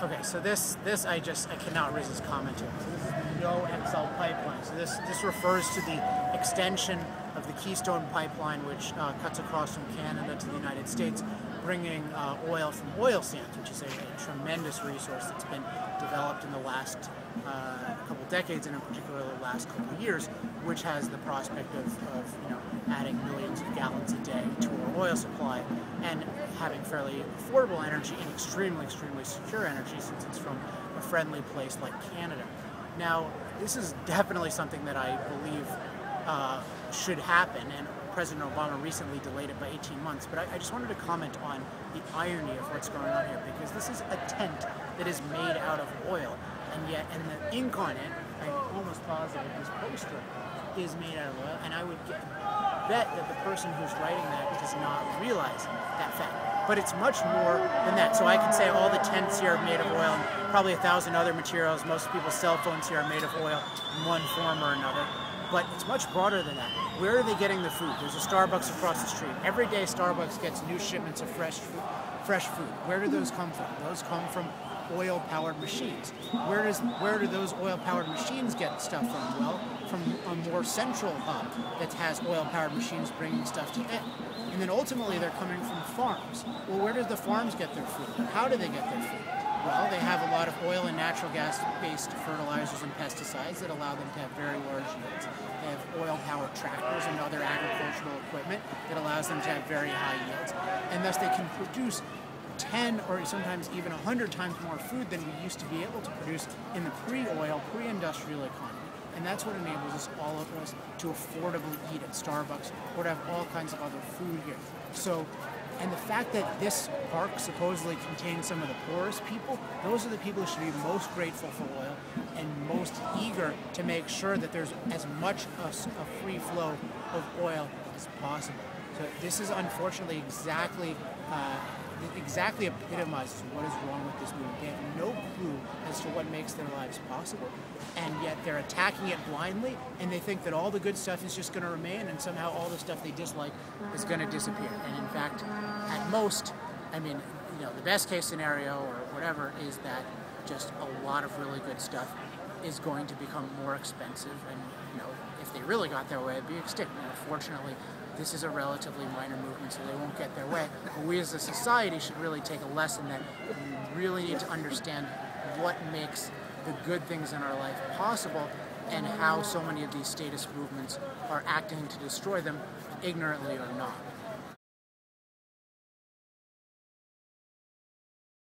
Okay, so this I cannot resist commenting. So this is the No XL pipeline. So this refers to the extension of the Keystone pipeline, which cuts across from Canada to the United States, bringing oil from oil sands, which is a tremendous resource that's been developed in the last couple decades, and in particular the last couple of years, which has the prospect of adding millions of gallons a day to our oil supply and having fairly affordable energy and extremely secure energy, since it's from a friendly place like Canada. Now, this is definitely something that I believe should happen, and President Obama recently delayed it by 18 months, but I just wanted to comment on the irony of what's going on here, because this is a tent that is made out of oil, and yet in the ink on it, I'm almost positive this poster is made out of oil, and I would bet that the person who's writing that does not realize that fact. But it's much more than that. So I can say all the tents here are made of oil, and probably 1,000 other materials. Most people's cell phones here are made of oil in one form or another. But it's much broader than that. Where are they getting the food? There's a Starbucks across the street. Every day Starbucks gets new shipments of fresh food. Where do those come from? Those come from oil-powered machines. Where do those oil-powered machines get stuff from? Well, from a more central hub that has oil-powered machines bringing stuff to it. And then ultimately they're coming from farms. Well, where do the farms get their food? How do they get their food? Well, they have a lot of oil and natural gas-based fertilizers and pesticides that allow them to have very large yields. They have oil-powered tractors and other agricultural equipment that allows them to have very high yields. And thus they can produce 10 or sometimes even 100 times more food than we used to be able to produce in the pre-oil, pre-industrial economy. And that's what enables us, all of us, to affordably eat at Starbucks or to have all kinds of other food here. So, and the fact that this park supposedly contains some of the poorest people, those are the people who should be most grateful for oil and most eager to make sure that there's as much a free flow of oil as possible. So this is unfortunately exactly epitomizes what is wrong with this movement. They have no clue as to what makes their lives possible, and yet they're attacking it blindly, and they think that all the good stuff is just going to remain, and somehow all the stuff they dislike is going to disappear. And in fact, at most, I mean, the best case scenario or whatever is that just a lot of really good stuff is going to become more expensive, and if they really got their way, it'd be extinct. And unfortunately, this is a relatively minor movement, so they won't get their way. But we as a society should really take a lesson that we really need to understand what makes the good things in our life possible, and how so many of these statist movements are acting to destroy them, ignorantly or not.